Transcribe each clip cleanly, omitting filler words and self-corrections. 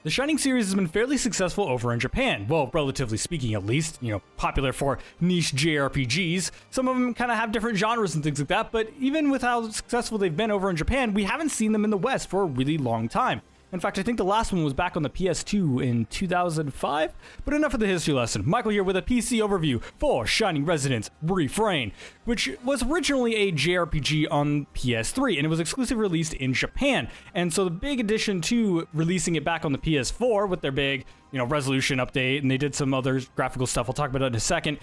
The Shining series has been fairly successful over in Japan. Well, relatively speaking at least, popular for niche JRPGs. Some of them kind of have different genres and things like that, but even with how successful they've been over in Japan, we haven't seen them in the West for a really long time. In fact, I think the last one was back on the PS2 in 2005. But enough of the history lesson. Michael here with a PC overview for Shining Resonance Refrain, which was originally a JRPG on PS3, and it was exclusively released in Japan. And so the big addition to releasing it back on the PS4 with their big, resolution update, and they did some other graphical stuff, I'll talk about it in a second,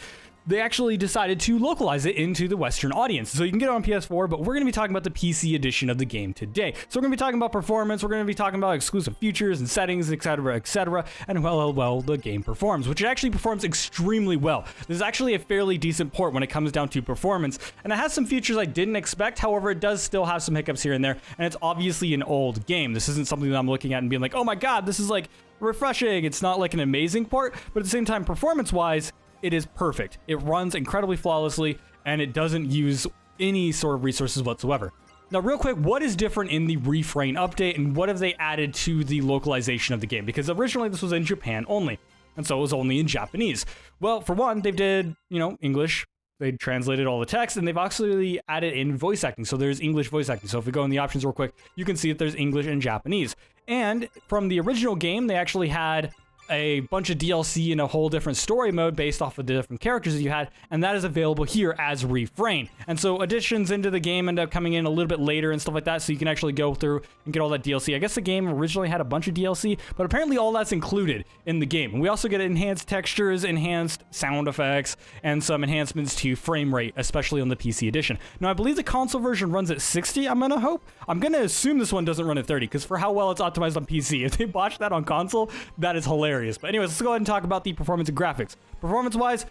they actually decided to localize it into the Western audience. So you can get it on PS4, but we're going to be talking about the PC edition of the game today. So we're going to be talking about performance, we're going to be talking about exclusive features and settings, etc., and well, the game performs, which it actually performs extremely well. This is actually a fairly decent port when it comes down to performance, and it has some features I didn't expect. However, it does still have some hiccups here and there, and it's obviously an old game. This isn't something that I'm looking at and being like, oh my god, this is like refreshing. It's not like an amazing port, but at the same time, performance-wise, it is perfect. It runs incredibly flawlessly, and it doesn't use any sort of resources whatsoever. Now, real quick, what is different in the Refrain update, and what have they added to the localization of the game? Because originally this was in Japan only, and so it was only in Japanese. Well, for one, they did, English. They translated all the text, and they've actually added in voice acting. So there's English voice acting. So if we go in the options real quick, you can see that there's English and Japanese. And from the original game, they actually had a bunch of DLC in a whole different story mode based off of the different characters that you had, and that is available here as Refrain. And so additions into the game end up coming in a little bit later and stuff like that, so you can actually go through and get all that DLC. I guess the game originally had a bunch of DLC, but apparently all that's included in the game. And we also get enhanced textures, enhanced sound effects, and some enhancements to frame rate, especially on the PC edition. Now, I believe the console version runs at 60, I'm gonna hope. I'm gonna assume this one doesn't run at 30, because for how well it's optimized on PC, if they botched that on console, that is hilarious. But anyways, let's go ahead and talk about the performance and graphics. Performance-wise,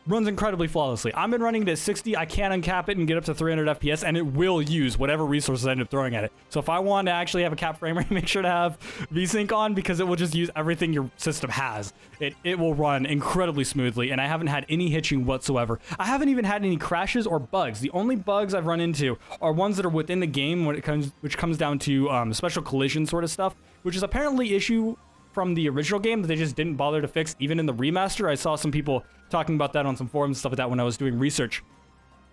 runs incredibly flawlessly. I've been running it at 60. I can uncap it and get up to 300 FPS, and it will use whatever resources I end up throwing at it. So if I want to actually have a cap frame rate, make sure to have VSync on, because it will just use everything your system has. It will run incredibly smoothly, and I haven't had any hitching whatsoever. I haven't even had any crashes or bugs. The only bugs I've run into are ones that are within the game, which comes down to special collision sort of stuff, which is apparently issue from the original game that they just didn't bother to fix even in the remaster. I saw some people talking about that on some forums and stuff like that when I was doing research.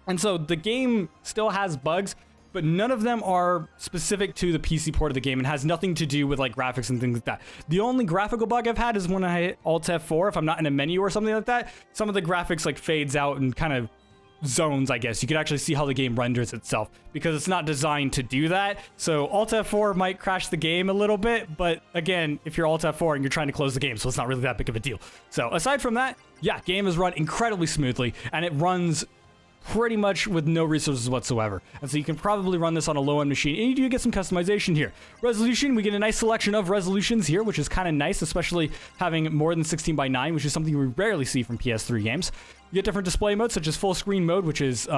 And so the game still has bugs, but none of them are specific to the PC port of the game and has nothing to do with like graphics and things like that. The only graphical bug I've had is when I hit Alt F4, if I'm not in a menu or something like that, some of the graphics like fades out and kind of zones, I guess. You can actually see how the game renders itself because it's not designed to do that. So Alt F4 might crash the game a little bit, but again, if you're Alt F4 and you're trying to close the game, so it's not really that big of a deal. So aside from that, yeah, game is run incredibly smoothly, and it runs pretty much with no resources whatsoever. And so you can probably run this on a low-end machine, and you do get some customization here. Resolution, we get a nice selection of resolutions here, which is kind of nice, especially having more than 16:9, which is something we rarely see from PS3 games. You get different display modes, such as full screen mode, which is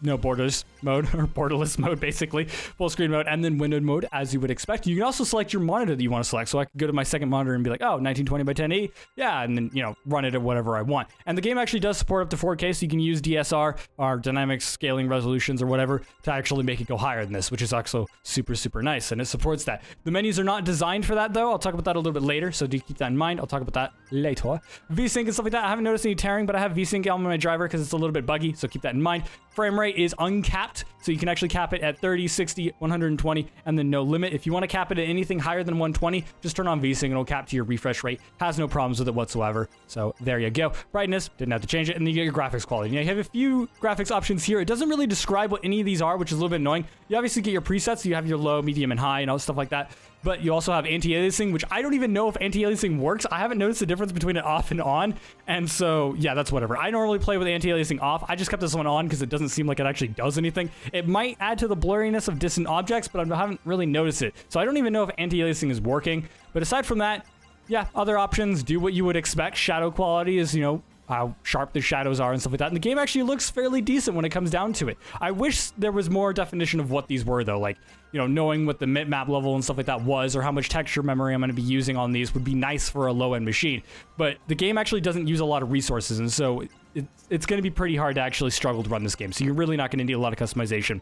no borders mode, or borderless mode, basically. Full screen mode, and then windowed mode, as you would expect. You can also select your monitor that you want to select. So I could go to my second monitor and be like, oh, 1920 by 1080, yeah, and then, run it at whatever I want. And the game actually does support up to 4K, so you can use DSR, or dynamic scaling resolutions, or whatever, to actually make it go higher than this, which is also super, super nice, and it supports that. The menus are not designed for that, though. I'll talk about that a little bit later, so do keep that in mind. I'll talk about that later. VSync and stuff like that, I haven't noticed any tearing, but I have VSync on my driver because it's a little bit buggy, so keep that in mind. Frame rate is uncapped, so you can actually cap it at 30, 60, 120, and then no limit. If you want to cap it at anything higher than 120, just turn on VSync and it'll cap to your refresh rate. Has no problems with it whatsoever, so there you go. Brightness, didn't have to change it, and then you get your graphics quality. Now, you have a few graphics options here. It doesn't really describe what any of these are, which is a little bit annoying. You obviously get your presets, so you have your low, medium, and high, and all stuff like that. But you also have anti-aliasing, which I don't even know if anti-aliasing works. I haven't noticed the difference between it off and on. And so, yeah, that's whatever. I normally play with anti-aliasing off. I just kept this one on because it doesn't seem like it actually does anything. It might add to the blurriness of distant objects, but I haven't really noticed it. So I don't even know if anti-aliasing is working. But aside from that, yeah, other options do what you would expect. Shadow quality is, how sharp the shadows are and stuff like that. And the game actually looks fairly decent when it comes down to it. I wish there was more definition of what these were, though. Like, knowing what the map level and stuff like that was, or how much texture memory I'm going to be using on these would be nice for a low-end machine. But the game actually doesn't use a lot of resources, and so it's going to be pretty hard to actually struggle to run this game. So you're really not going to need a lot of customization.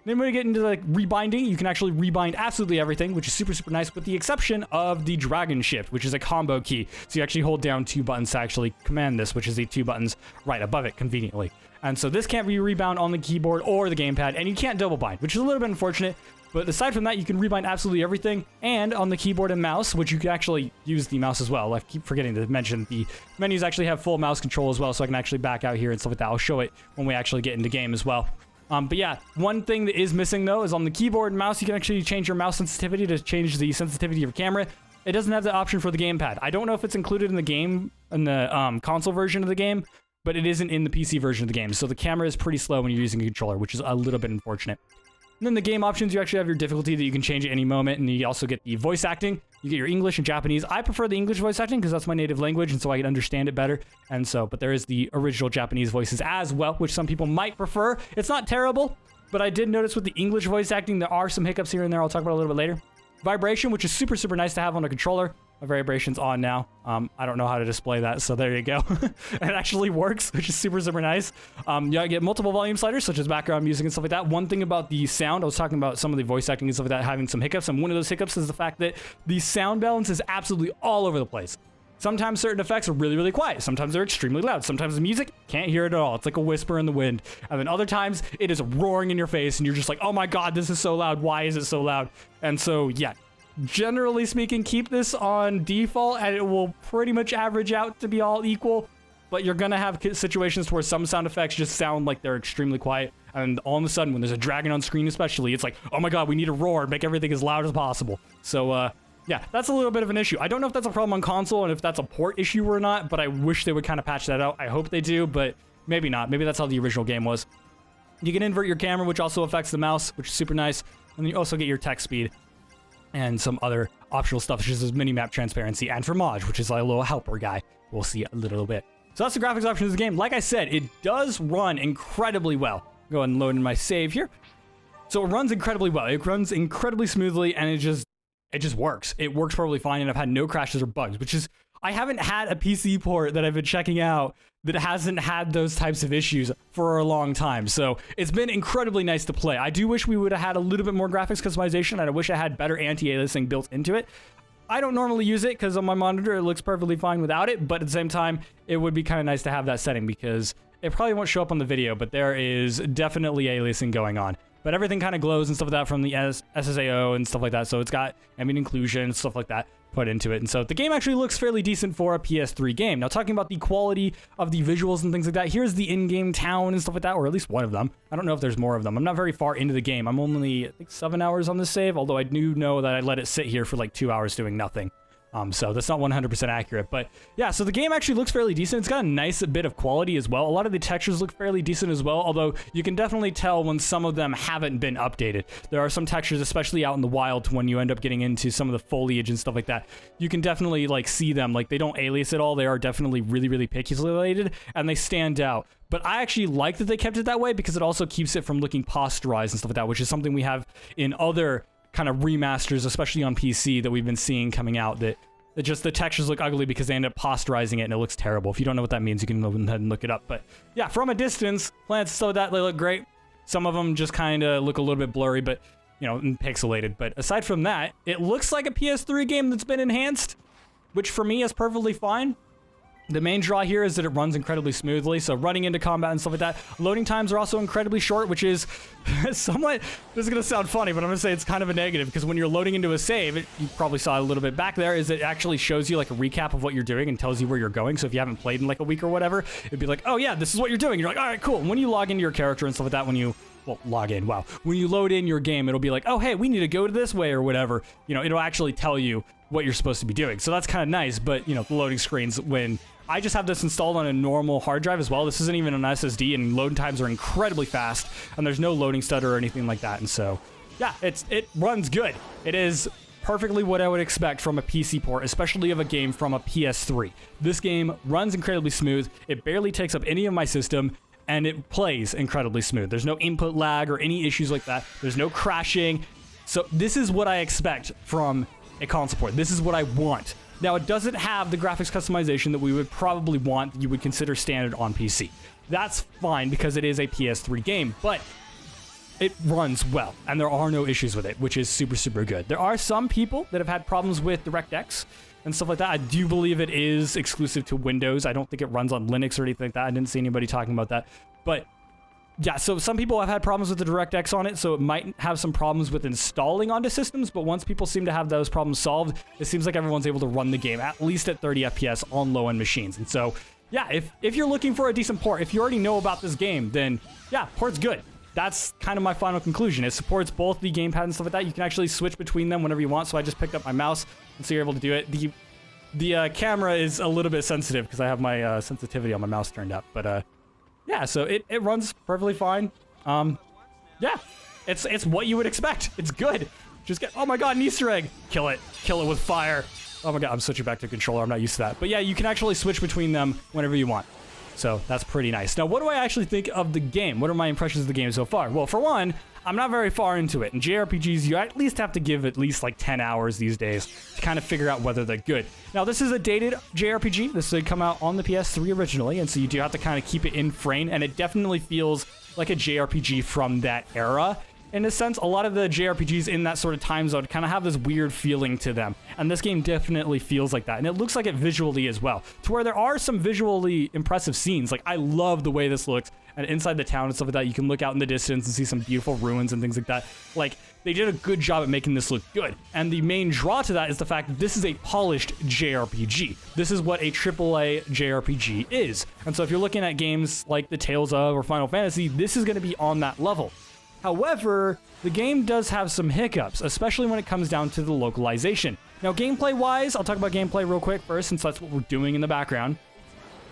Then when we get into like rebinding, you can actually rebind absolutely everything, which is super, super nice, with the exception of the Dragon Shift, which is a combo key. So you actually hold down 2 buttons to actually command this, which is the 2 buttons right above it conveniently. And so this can't be rebound on the keyboard or the gamepad, and you can't double bind, which is a little bit unfortunate. But aside from that, you can rebind absolutely everything, and on the keyboard and mouse, which you can actually use the mouse as well. I keep forgetting to mention the menus actually have full mouse control as well, so I can actually back out here and stuff like that. I'll show it when we actually get into game as well. But yeah, one thing that is missing though is on the keyboard and mouse, you can actually change your mouse sensitivity to change the sensitivity of your camera. It doesn't have the option for the gamepad. I don't know if it's included in the game, in the console version of the game, but it isn't in the PC version of the game. So the camera is pretty slow when you're using a controller, which is a little bit unfortunate. And then the game options, you actually have your difficulty that you can change at any moment, and you also get the voice acting. You get your English and Japanese. I prefer the English voice acting because that's my native language, and so I can understand it better. And so, but there is the original Japanese voices as well, which some people might prefer. It's not terrible, but I did notice with the English voice acting, there are some hiccups here and there. I'll talk about a little bit later. Vibration, which is super, super nice to have on a controller. My vibration's on now. I don't know how to display that, so there you go. It actually works, which is super, super nice. You get multiple volume sliders, such as background music and stuff like that. One thing about the sound, I was talking about some of the voice acting and stuff like that having some hiccups, and one of those hiccups is the fact that the sound balance is absolutely all over the place. Sometimes certain effects are really, really quiet. Sometimes they're extremely loud. Sometimes the music, can't hear it at all. It's like a whisper in the wind. And then other times, it is roaring in your face, and you're just like, oh my god, this is so loud. Why is it so loud? And so, yeah. Generally speaking, keep this on default and it will pretty much average out to be all equal, but you're gonna have situations where some sound effects just sound like they're extremely quiet, and all of a sudden when there's a dragon on screen especially, it's like, oh my god, we need to roar, make everything as loud as possible. So yeah, that's a little bit of an issue. I don't know if that's a problem on console and if that's a port issue or not, but I wish they would kind of patch that out. I hope they do, but maybe not. Maybe that's how the original game was. You can invert your camera, which also affects the mouse, which is super nice, and then you also get your text speed and some other optional stuff, such as minimap transparency and Fromage, which is like a little helper guy. We'll see a little bit. So that's the graphics options of the game. Like I said, it does run incredibly well. Go ahead and load in my save here. So it runs incredibly well. It runs incredibly smoothly, and it just works. It works perfectly fine, and I've had no crashes or bugs, which is, I haven't had a PC port that I've been checking out that hasn't had those types of issues for a long time. So it's been incredibly nice to play. I do wish we would have had a little bit more graphics customization, and I wish I had better anti-aliasing built into it. I don't normally use it because on my monitor it looks perfectly fine without it, but at the same time, it would be kind of nice to have that setting because it probably won't show up on the video, but there is definitely aliasing going on. But everything kind of glows and stuff like that from the SSAO and stuff like that, so it's got ambient occlusion and stuff like that put into it. And so the game actually looks fairly decent for a PS3 game. Now, talking about the quality of the visuals and things like that, here's the in-game town and stuff like that, or at least one of them. I don't know if there's more of them. I'm not very far into the game. I'm only, I think, 7 hours on this save, although I do know that I let it sit here for like 2 hours doing nothing. So that's not 100% accurate, but yeah, so the game actually looks fairly decent. It's got a nice bit of quality as well. A lot of the textures look fairly decent as well, although you can definitely tell when some of them haven't been updated. There are some textures, especially out in the wild, when you end up getting into some of the foliage and stuff like that. You can definitely like see them, like they don't alias at all. They are definitely really, really pixelated, and they stand out. But I actually like that they kept it that way because it also keeps it from looking posterized and stuff like that, which is something we have in other kind of remasters, especially on PC, that we've been seeing coming out, that just the textures look ugly because they end up posterizing it and it looks terrible. If you don't know what that means, you can go ahead and look it up. But yeah, from a distance, plants so that they look great. Some of them just kind of look a little bit blurry, but you know, and pixelated. But aside from that, it looks like a PS3 game that's been enhanced, which for me is perfectly fine. The main draw here is that it runs incredibly smoothly, so running into combat and stuff like that. Loading times are also incredibly short, which is somewhat, this is going to sound funny, but I'm going to say it's kind of a negative, because when you're loading into a save, you probably saw a little bit back there, is it actually shows you like a recap of what you're doing and tells you where you're going. So if you haven't played in like a week or whatever, it'd be like, oh yeah, this is what you're doing. You're like, all right, cool. And when you log into your character and stuff like that, when you, well, log in, wow. When you load in your game, it'll be like, oh, hey, we need to go to this way or whatever. You know, it'll actually tell you what you're supposed to be doing. So that's kind of nice, but you know, the loading screens, when I just have this installed on a normal hard drive as well. This isn't even an SSD, and load times are incredibly fast, and there's no loading stutter or anything like that. And so, yeah, it runs good. It is perfectly what I would expect from a PC port, especially of a game from a PS3. This game runs incredibly smooth. It barely takes up any of my system, and it plays incredibly smooth. There's no input lag or any issues like that. There's no crashing. So this is what I expect from a console port. This is what I want. Now, it doesn't have the graphics customization that we would probably want, you would consider standard on PC. That's fine because it is a PS3 game, but it runs well, and there are no issues with it, which is super, super good. There are some people that have had problems with DirectX and stuff like that. I do believe it is exclusive to Windows. I don't think it runs on Linux or anything like that. I didn't see anybody talking about that. But yeah, so some people have had problems with the DirectX on it, so it might have some problems with installing onto systems, but once people seem to have those problems solved, it seems like everyone's able to run the game at least at 30 FPS on low-end machines. And so, yeah, if you're looking for a decent port, if you already know about this game, then yeah, port's good. That's kind of my final conclusion. It supports both the gamepad and stuff like that. You can actually switch between them whenever you want, so I just picked up my mouse, and so you're able to do it. The camera is a little bit sensitive because I have my sensitivity on my mouse turned up, but yeah, so it runs perfectly fine. Yeah, it's what you would expect. It's good. Just get, oh my god, an Easter egg. Kill it with fire. Oh my god, I'm switching back to controller. I'm not used to that. But yeah, you can actually switch between them whenever you want. So that's pretty nice. Now, what do I actually think of the game? What are my impressions of the game so far? Well, for one, I'm not very far into it. In JRPGs, you at least have to give at least like 10 hours these days to kind of figure out whether they're good. Now, this is a dated JRPG. This did come out on the PS3 originally, and so you do have to kind of keep it in frame, and it definitely feels like a JRPG from that era. In a sense, a lot of the JRPGs in that sort of time zone kind of have this weird feeling to them, and this game definitely feels like that, and it looks like it visually as well, to where there are some visually impressive scenes. Like, I love the way this looks, and inside the town and stuff like that, you can look out in the distance and see some beautiful ruins and things like that. Like, they did a good job at making this look good, and the main draw to that is the fact that this is a polished JRPG. This is what a AAA JRPG is, and so if you're looking at games like the Tales of or Final Fantasy, this is going to be on that level. However, the game does have some hiccups, especially when it comes down to the localization. Now, gameplay-wise, I'll talk about gameplay real quick first, since that's what we're doing in the background.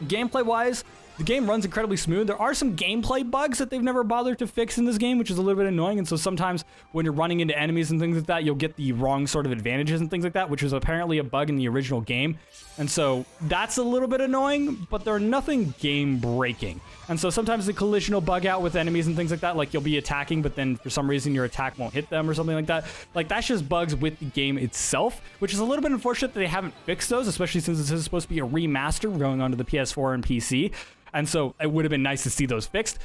Gameplay-wise, the game runs incredibly smooth. There are some gameplay bugs that they've never bothered to fix in this game, which is a little bit annoying, and so sometimes when you're running into enemies and things like that, you'll get the wrong sort of advantages and things like that, which was apparently a bug in the original game. And so that's a little bit annoying, but they're nothing game-breaking. And so sometimes the collision will bug out with enemies and things like that, like you'll be attacking, but then for some reason your attack won't hit them or something like that. Like, that's just bugs with the game itself, which is a little bit unfortunate that they haven't fixed those, especially since this is supposed to be a remaster going onto the PS4 and PC. And so it would have been nice to see those fixed.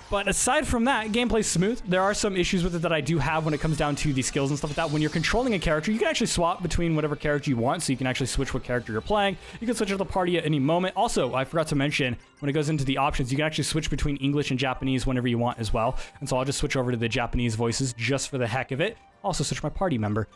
But aside from that, gameplay's smooth. There are some issues with it that I do have when it comes down to the skills and stuff like that. When you're controlling a character, you can actually swap between whatever character you want, so you can actually switch what character you're playing. You can switch to the party at any moment. Also, I forgot to mention, when it goes into the options, you can actually switch between English and Japanese whenever you want as well. And so I'll just switch over to the Japanese voices just for the heck of it. Also switch my party member.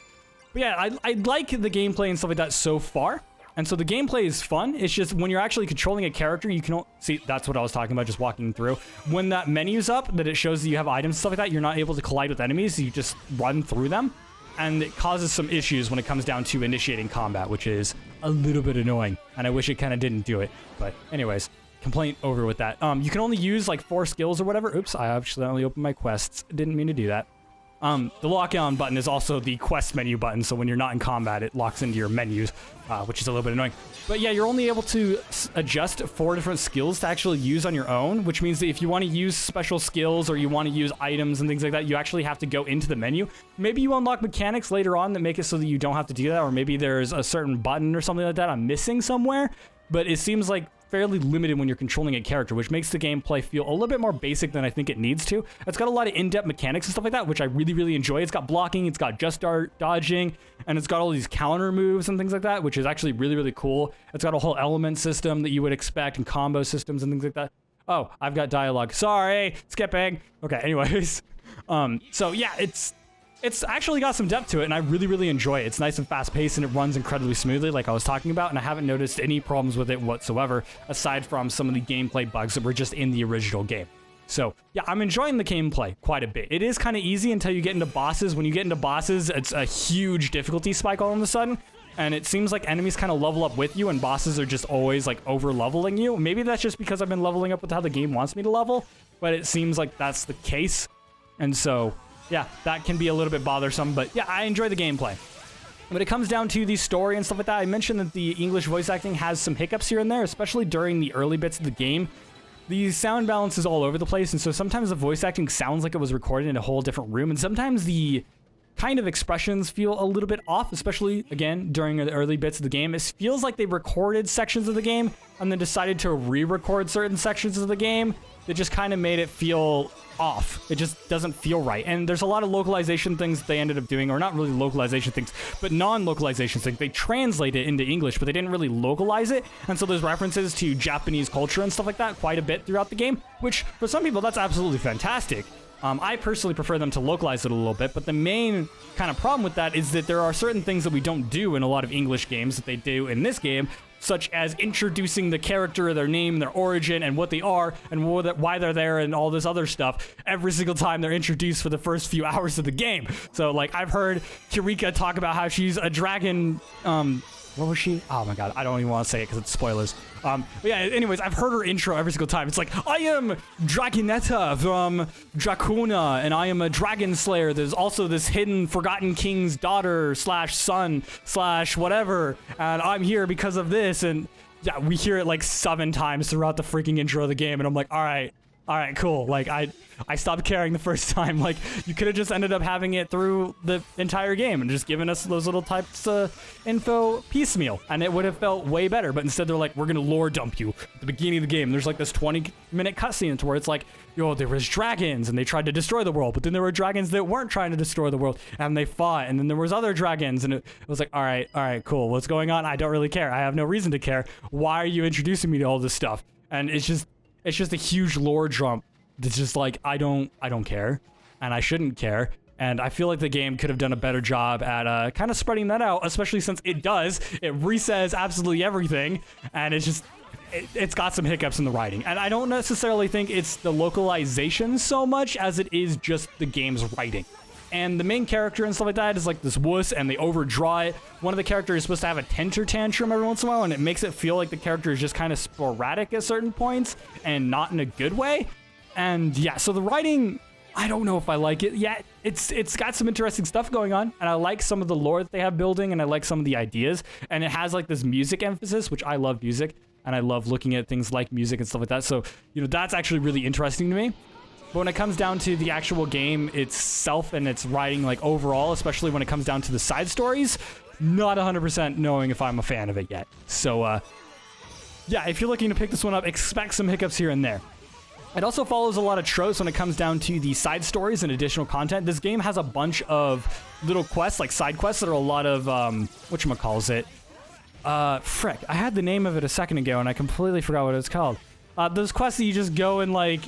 But yeah, I like the gameplay and stuff like that so far. And so the gameplay is fun. It's just when you're actually controlling a character, you can see, that's what I was talking about, just walking through. When that menu's up, that it shows that you have items and stuff like that, you're not able to collide with enemies. You just run through them. And it causes some issues when it comes down to initiating combat, which is a little bit annoying. And I wish it kind of didn't do it. But anyways, complaint over with that. You can only use like 4 skills or whatever. Oops, I accidentally opened my quests. Didn't mean to do that. The lock-on button is also the quest menu button, so when you're not in combat, it locks into your menus, which is a little bit annoying. But yeah, you're only able to adjust 4 different skills to actually use on your own, which means that if you want to use special skills or you want to use items and things like that, you actually have to go into the menu. Maybe you unlock mechanics later on that make it so that you don't have to do that, or maybe there's a certain button or something like that I'm missing somewhere, but it seems like fairly limited when you're controlling a character, which makes the gameplay feel a little bit more basic than I think it needs to. It's got a lot of in-depth mechanics and stuff like that, which I really, really enjoy. It's got blocking, it's got just dodging, and it's got all these counter moves and things like that, which is actually really, really cool. It's got a whole element system that you would expect and combo systems and things like that. Oh, I've got dialogue. Sorry, skipping. Okay, anyways. So yeah, it's actually got some depth to it, and I really, really enjoy it. It's nice and fast-paced, and it runs incredibly smoothly, like I was talking about, and I haven't noticed any problems with it whatsoever, aside from some of the gameplay bugs that were just in the original game. So, yeah, I'm enjoying the gameplay quite a bit. It is kind of easy until you get into bosses. When you get into bosses, it's a huge difficulty spike all of a sudden, and it seems like enemies kind of level up with you, and bosses are just always, like, over-leveling you. Maybe that's just because I've been leveling up with how the game wants me to level, but it seems like that's the case, and so yeah, that can be a little bit bothersome, but yeah, I enjoy the gameplay. When it comes down to the story and stuff like that, I mentioned that the English voice acting has some hiccups here and there, especially during the early bits of the game. The sound balance is all over the place, and so sometimes the voice acting sounds like it was recorded in a whole different room, and sometimes the kind of expressions feel a little bit off, especially, again, during the early bits of the game. It feels like they recorded sections of the game and then decided to re-record certain sections of the game that just kind of made it feel off. It just doesn't feel right. And there's a lot of localization things they ended up doing, or not really localization things, but non-localization things. They translate it into English, but they didn't really localize it. And so there's references to Japanese culture and stuff like that quite a bit throughout the game, which for some people, that's absolutely fantastic. I personally prefer them to localize it a little bit, but the main kind of problem with that is that there are certain things that we don't do in a lot of English games that they do in this game, such as introducing the character, their name, their origin, and what they are, and why they're there, and all this other stuff every single time they're introduced for the first few hours of the game. So, like, I've heard Kirika talk about how she's a dragon, what was she? Oh my god, I don't even want to say it because it's spoilers. But yeah, anyways, I've heard her intro every single time. It's like, I am Dragonetta from Dracona, and I am a dragon slayer. There's also this hidden forgotten king's daughter slash son slash whatever, and I'm here because of this. And yeah, we hear it like 7 times throughout the freaking intro of the game, and I'm like, all right, cool. Like, I stopped caring the first time. Like, you could have just ended up having it through the entire game and just given us those little types of info piecemeal, and it would have felt way better. But instead, they're like, we're gonna lore dump you at the beginning of the game. There's like this 20-minute cutscene where it's like, yo, there was dragons and they tried to destroy the world, but then there were dragons that weren't trying to destroy the world and they fought, and then there was other dragons, and it was like, all right, cool. What's going on? I don't really care. I have no reason to care. Why are you introducing me to all this stuff? And it's just a huge lore dump. It's just like, I don't care, and I shouldn't care. And I feel like the game could have done a better job at kind of spreading that out, especially since it does. It resays absolutely everything, and it's got some hiccups in the writing. And I don't necessarily think it's the localization so much as it is just the game's writing. And the main character and stuff like that is like this wuss, and they overdraw it. One of the characters is supposed to have a temper tantrum every once in a while, and it makes it feel like the character is just kind of sporadic at certain points and not in a good way. And yeah, so the writing, I don't know if I like it. Yeah, it's got some interesting stuff going on, and I like some of the lore that they have building, and I like some of the ideas. And it has like this music emphasis, which I love music, and I love looking at things like music and stuff like that. So, you know, that's actually really interesting to me. But when it comes down to the actual game itself and its writing, like overall, especially when it comes down to the side stories, not 100% knowing if I'm a fan of it yet. So, yeah, if you're looking to pick this one up, expect some hiccups here and there. It also follows a lot of tropes when it comes down to the side stories and additional content. This game has a bunch of little quests, like side quests, that are a lot of, whatchamacallit. Frick, I had the name of it a second ago and I completely forgot what it's called. Those quests that you just go and, like,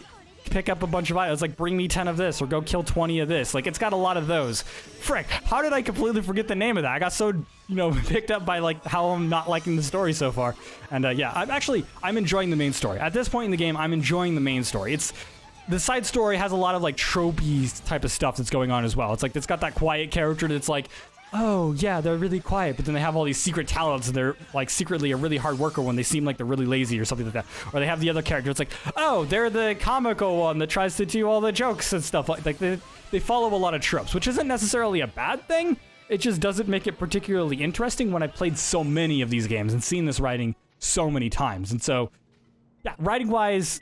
pick up a bunch of items, like bring me 10 of this or go kill 20 of this. Like, it's got a lot of those. Frick, how did I completely forget the name of that? I got so, you know, picked up by like how I'm not liking the story so far. And yeah, I'm enjoying the main story. At this point in the game, I'm enjoying the main story. The side story has a lot of like tropey type of stuff that's going on as well. It's like, it's got that quiet character that's like, oh yeah, they're really quiet, but then they have all these secret talents and they're like secretly a really hard worker when they seem like they're really lazy or something like that. Or they have the other character, it's like, oh, they're the comical one that tries to do all the jokes and stuff. Like they follow a lot of tropes, which isn't necessarily a bad thing. It just doesn't make it particularly interesting when I played so many of these games and seen this writing so many times. And so, yeah, writing wise,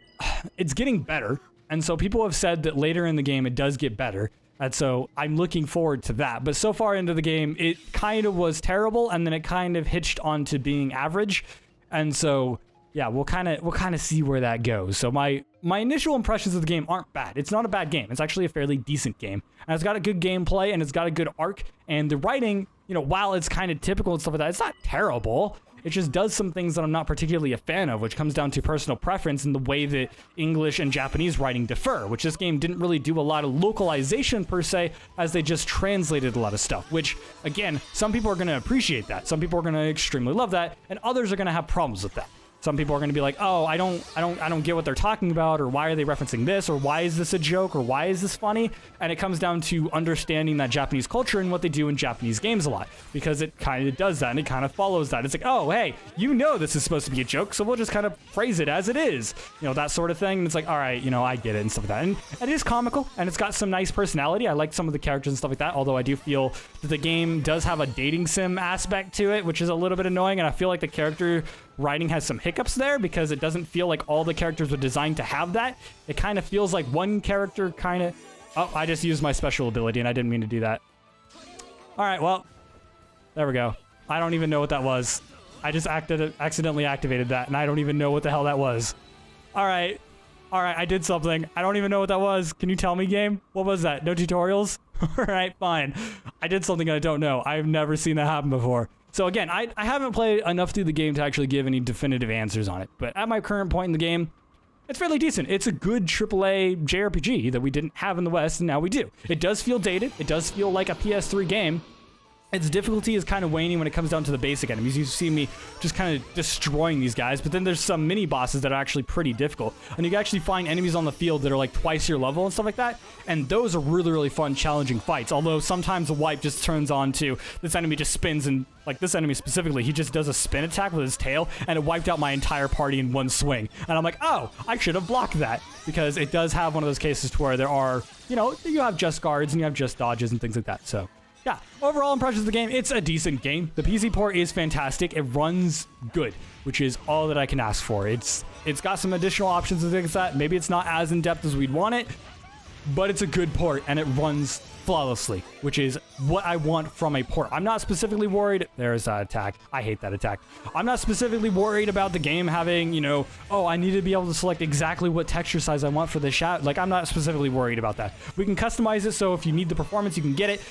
it's getting better. And so people have said that later in the game it does get better. And so I'm looking forward to that. But so far into the game, it kind of was terrible, and then it kind of hitched on to being average. And so, yeah, we'll kind of see where that goes. So my initial impressions of the game aren't bad. It's not a bad game. It's actually a fairly decent game. And it's got a good gameplay, and it's got a good arc. And the writing, you know, while it's kind of typical and stuff like that, it's not terrible. It just does some things that I'm not particularly a fan of, which comes down to personal preference and the way that English and Japanese writing differ, which this game didn't really do a lot of localization per se, as they just translated a lot of stuff, which, again, some people are going to appreciate that. Some people are going to extremely love that, and others are going to have problems with that. Some people are going to be like, oh, I don't get what they're talking about, or why are they referencing this, or why is this a joke, or why is this funny? And it comes down to understanding that Japanese culture and what they do in Japanese games a lot, because it kind of does that, and it kind of follows that. It's like, oh, hey, you know this is supposed to be a joke, so we'll just kind of phrase it as it is, you know, that sort of thing. And it's like, all right, you know, I get it and stuff like that. And it is comical, and it's got some nice personality. I like some of the characters and stuff like that, although I do feel that the game does have a dating sim aspect to it, which is a little bit annoying, and I feel like the character writing has some hiccups there, because it doesn't feel like all the characters were designed to have that. It kind of feels like one character kind of... Oh, I just used my special ability and I didn't mean to do that. All right, well, there we go. I don't even know what that was. I just accidentally activated that, and I don't even know what the hell that was. All right, I did something. I don't even know what that was. Can you tell me, game? What was that? No tutorials? All right, fine. I did something I don't know. I've never seen that happen before. So again, I haven't played enough through the game to actually give any definitive answers on it, but at my current point in the game, it's fairly decent. It's a good AAA JRPG that we didn't have in the West, and now we do. It does feel dated. It does feel like a PS3 game. Its difficulty is kind of waning when it comes down to the basic enemies. You see me just kind of destroying these guys, but then there's some mini bosses that are actually pretty difficult. And you can actually find enemies on the field that are like twice your level and stuff like that. And those are really, really fun, challenging fights. Although sometimes the wipe just turns on to this enemy just spins, and like this enemy specifically, he just does a spin attack with his tail, and it wiped out my entire party in one swing. And I'm like, oh, I should have blocked that, because it does have one of those cases to where there are, you know, you have just guards and you have just dodges and things like that. So yeah, overall impressions of the game, it's a decent game. The PC port is fantastic. It runs good, which is all that I can ask for. It's got some additional options and things like that. Maybe it's not as in-depth as we'd want it, but it's a good port and it runs flawlessly, which is what I want from a port. I'm not specifically worried. There's that attack. I hate that attack. I'm not specifically worried about the game having, you know, oh, I need to be able to select exactly what texture size I want for the shot. Like, I'm not specifically worried about that. We can customize it, so if you need the performance, you can get it.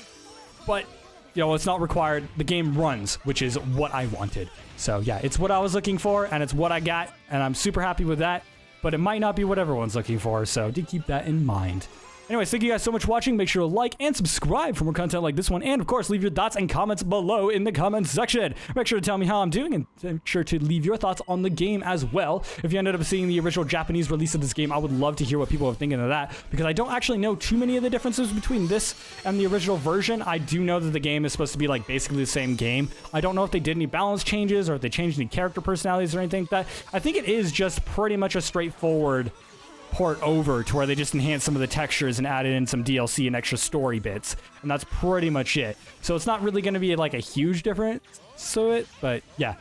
But, you know, it's not required. The game runs, which is what I wanted. So, yeah, it's what I was looking for, and it's what I got, and I'm super happy with that. But it might not be what everyone's looking for, so do keep that in mind. Anyways, thank you guys so much for watching. Make sure to like and subscribe for more content like this one. And, of course, leave your thoughts and comments below in the comments section. Make sure to tell me how I'm doing, and make sure to leave your thoughts on the game as well. If you ended up seeing the original Japanese release of this game, I would love to hear what people are thinking of that, because I don't actually know too many of the differences between this and the original version. I do know that the game is supposed to be, like, basically the same game. I don't know if they did any balance changes or if they changed any character personalities or anything like that. I think it is just pretty much a straightforward port over to where they just enhance some of the textures and added in some DLC and extra story bits, and that's pretty much it. So it's not really going to be like a huge difference to it, but yeah.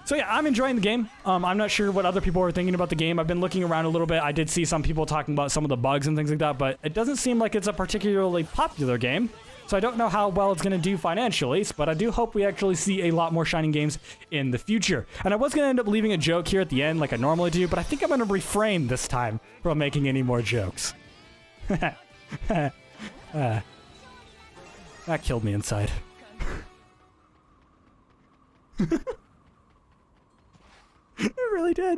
So yeah, I'm enjoying the game. I'm not sure what other people are thinking about the game. I've been looking around a little bit. I did see some people talking about some of the bugs and things like that, but it doesn't seem like it's a particularly popular game. So I don't know how well it's going to do financially, but I do hope we actually see a lot more Shining games in the future. And I was going to end up leaving a joke here at the end like I normally do, but I think I'm going to refrain this time from making any more jokes. That killed me inside. It really did.